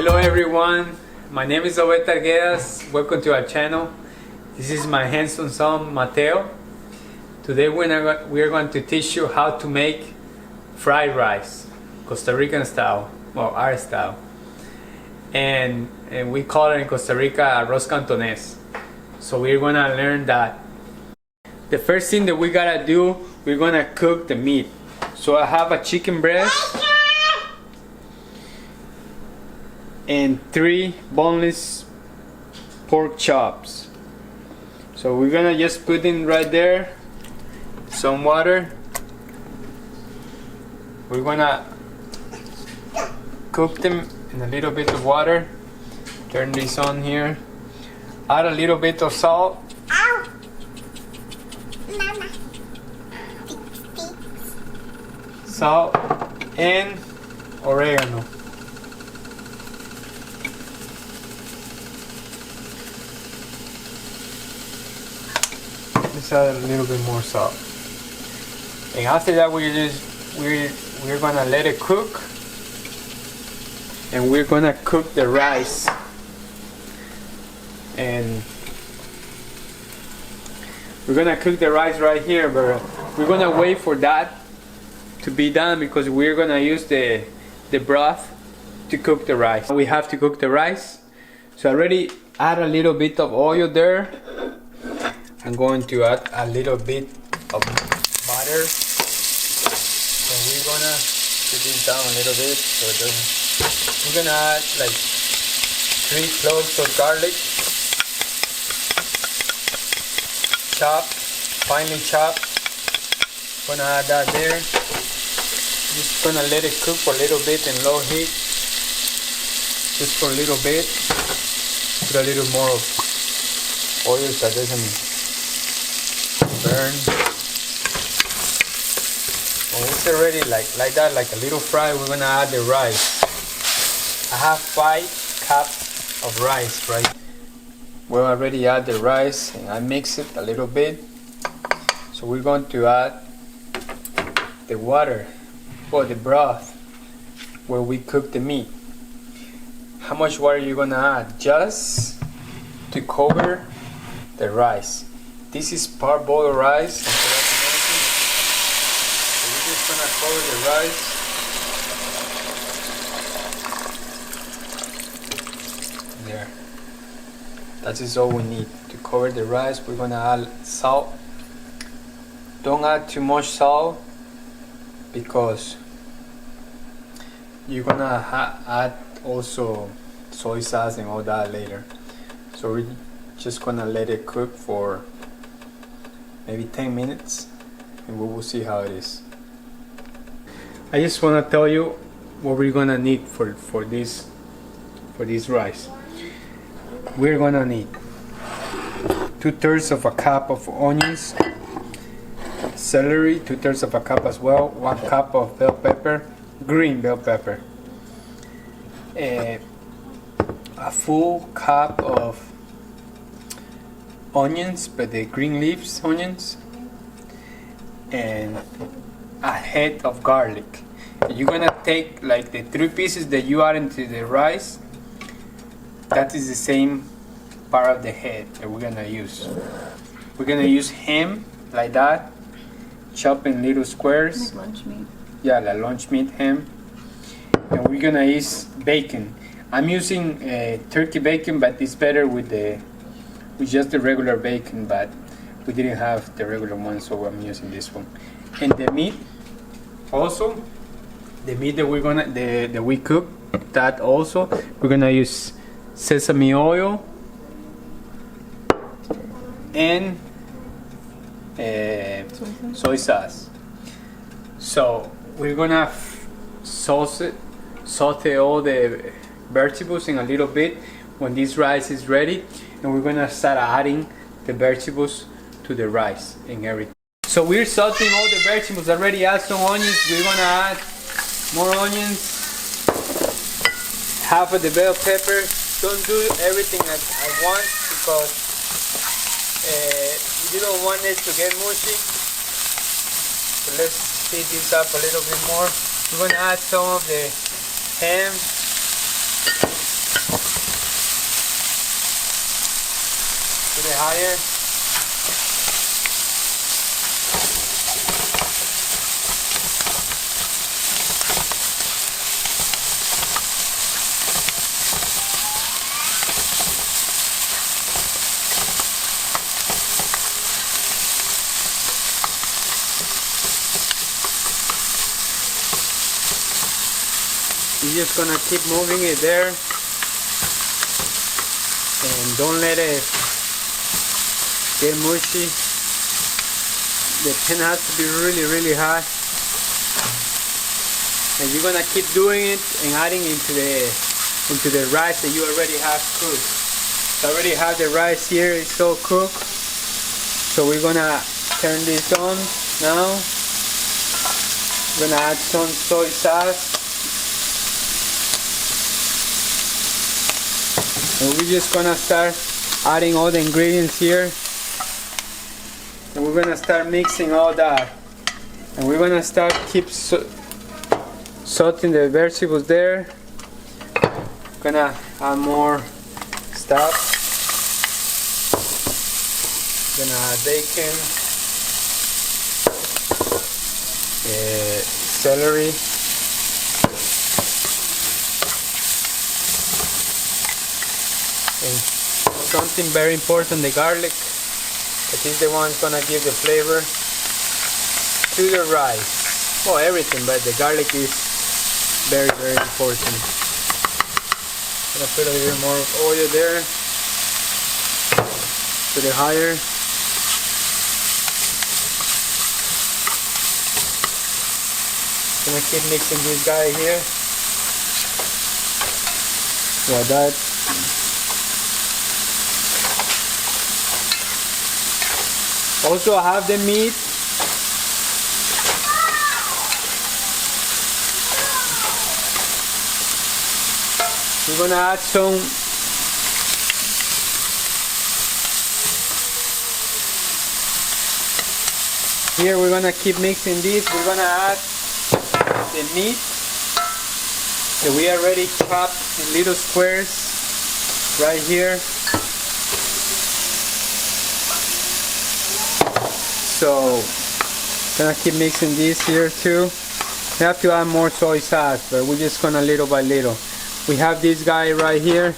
Hello everyone, my name is Obed Arguedas. Welcome to our channel. This is my handsome son Mateo. Today we are going to teach you how to make fried rice, Costa Rican style, well, our style. And we call it in Costa Rica arroz cantones. So we're gonna learn that. The first thing that we gotta do, we're gonna cook the meat. So I have a chicken breast and 3 boneless pork chops. So we're gonna just put in right there some water. We're gonna cook them in a little bit of water. Turn this on here. Add a little bit of salt. Mama. Salt and oregano. Let's add a little bit more salt. And after that we're gonna let it cook. And we're gonna cook the rice. And we're gonna cook the rice right here, but we're gonna wait for that to be done because we're gonna use the broth to cook the rice. We have to cook the rice. So I already add a little bit of oil there. I'm going to add a little bit of butter. So we're gonna put this down a little bit so it doesn't. We're gonna add like 3 cloves of garlic, chopped, finely chopped. Gonna add that there. Just gonna let it cook for a little bit in low heat. Just for a little bit. Put a little more of oil so it doesn't burn. When it's already like that, like a little fry, we're gonna add the rice. I have 5 cups of rice, right? We already add the rice and I mix it a little bit. So we're going to add the water or the broth where we cook the meat. How much water are you gonna add? Just to cover the rice. This is parboiled rice. So we're just gonna cover the rice. There. That is all we need to cover the rice. We're gonna add salt. Don't add too much salt because you're gonna add also soy sauce and all that later. So we're just gonna let it cook for maybe 10 minutes and we will see how it is. I just wanna tell you what we're gonna need for this rice. We're gonna need 2/3 of a cup of onions, celery, 2/3 of a cup as well, 1 cup of bell pepper, green bell pepper, a full cup of onions, but the green leaves onions, and a head of garlic. You're gonna take like the 3 pieces that you add into the rice. That is the same part of the head that we're gonna use. We're gonna use ham like that, chop in little squares. Like lunch meat. Yeah, like lunch meat ham. And we're gonna use bacon. I'm using turkey bacon, but it's better with just the regular bacon, but we didn't have the regular one, so I'm using this one. And the meat also, the meat that that we cook, that also we're gonna use sesame oil and soy sauce. So we're gonna saute all the vegetables in a little bit when this rice is ready, and we're gonna start adding the vegetables to the rice and everything. So we're sauteing all the vegetables. Already add some onions. We're gonna add more onions, half of the bell pepper. Don't do everything at once because you don't want it to get mushy. So let's speed this up a little bit more. We're gonna add some of the ham Put it higher. You're just gonna keep moving it there and don't let it get mushy. The pan has to be really hot, and you're gonna keep doing it and adding into the rice that you already have cooked. So I already have the rice here, it's all cooked. So we're gonna turn this on now. We're gonna add some soy sauce. And we're just gonna start adding all the ingredients here, and we're gonna start mixing all that, and we're gonna start keep sauteing the vegetables there. Gonna add more stuff. Gonna add bacon, celery, and something very important, the garlic. That is the one gonna give the flavor to the rice. Well, everything, but the garlic is very important. Gonna put a little more oil there. Put it higher. Gonna keep mixing this guy here. Yeah, that. Also, I have the meat. We're gonna add some here. We're gonna keep mixing this. We're gonna add the meat that we already chopped in little squares right here. So, gonna keep mixing this here too. We have to add more soy sauce, but we're just gonna little by little. We have this guy right here.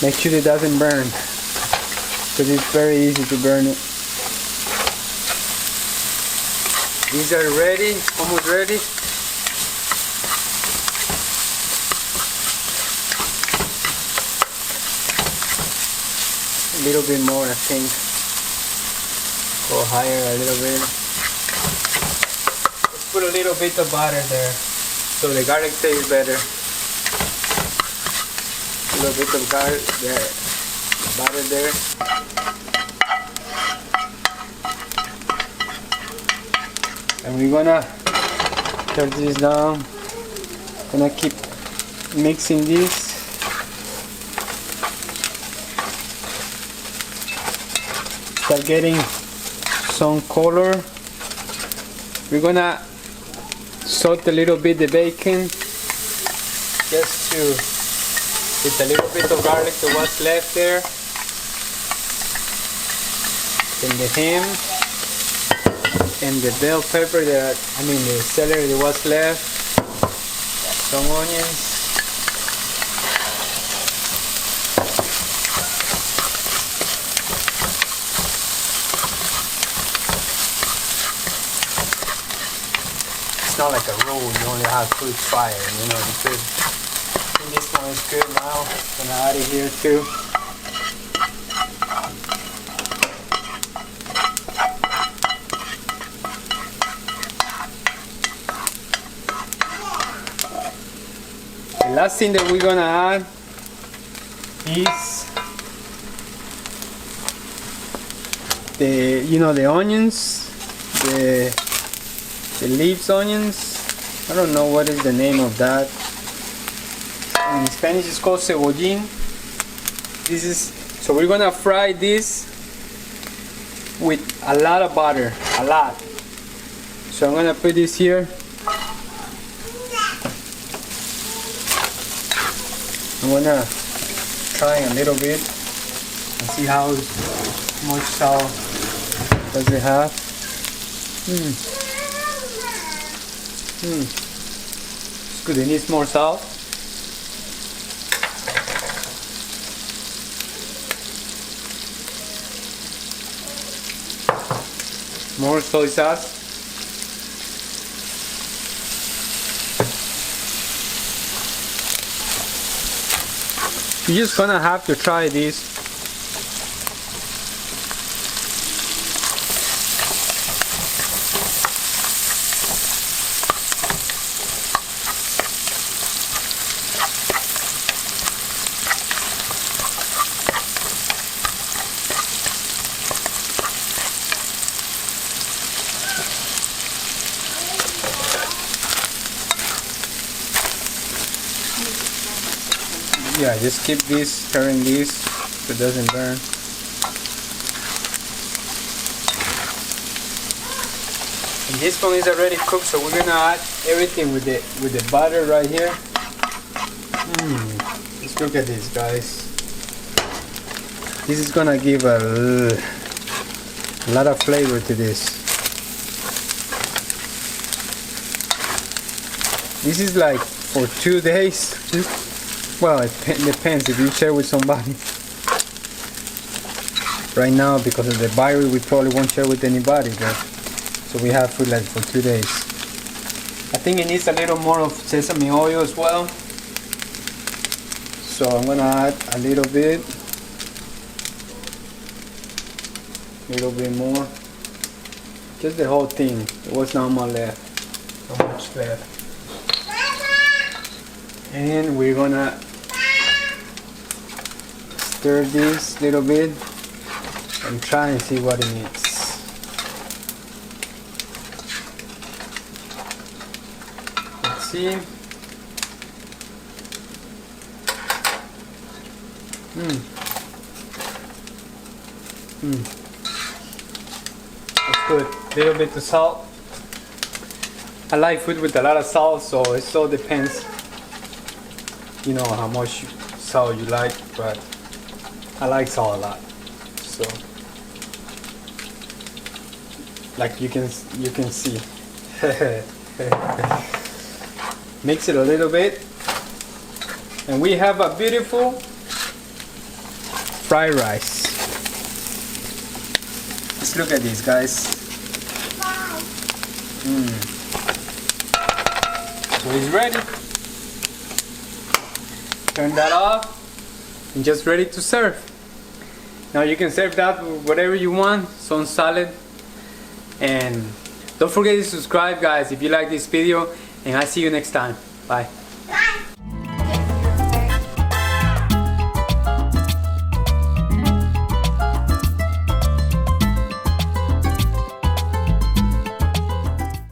Make sure it doesn't burn, because it's very easy to burn it. These are ready, almost ready. A little bit more, I think. Go higher a little bit. Let's put a little bit of butter there, so the garlic tastes better. A little bit of garlic there, butter there. And we're gonna turn this down. Gonna keep mixing this. Start getting some color. We're gonna saute a little bit the bacon, just to with a little bit of garlic that was left there. Then the ham and the bell pepper the celery that was left. Some onions. It's not like a roll, you only have to fire, you know, you could. I think this one is good now. I'm gonna add it here too. The last thing that we're gonna add is the onions, the leaves onions. I don't know what is the name of that. In Spanish it's called cebollín. So we're gonna fry this with a lot of butter, a lot. So I'm gonna put this here. I'm gonna try a little bit and see how much salt does it have. It's good. It needs more salt. More soy sauce. You're just gonna have to try this. Yeah, just keep this, stirring this so it doesn't burn. And this one is already cooked, so we're gonna add everything with the butter right here. Let's look at this, guys. This is gonna give a lot of flavor to this. This is like for 2 days. Well, it depends if you share with somebody. Right now, because of the virus, we probably won't share with anybody, but so we have food like for 2 days. I think it needs a little more of sesame oil as well. So I'm gonna add a little bit more. Just the whole thing. There was not much left. Not much left. And we're gonna stir this a little bit and try and see what it needs. Let's see. That's good. A little bit of salt. I like food with a lot of salt, so it all depends, you know, how much salt you like, but I like salt a lot. So like you can see. Mix it a little bit and we have a beautiful fried rice. Let's look at this, guys. So it's ready. Turn that off and just ready to serve. Now you can serve that with whatever you want, some salad. And don't forget to subscribe, guys, if you like this video, and I'll see you next time. Bye.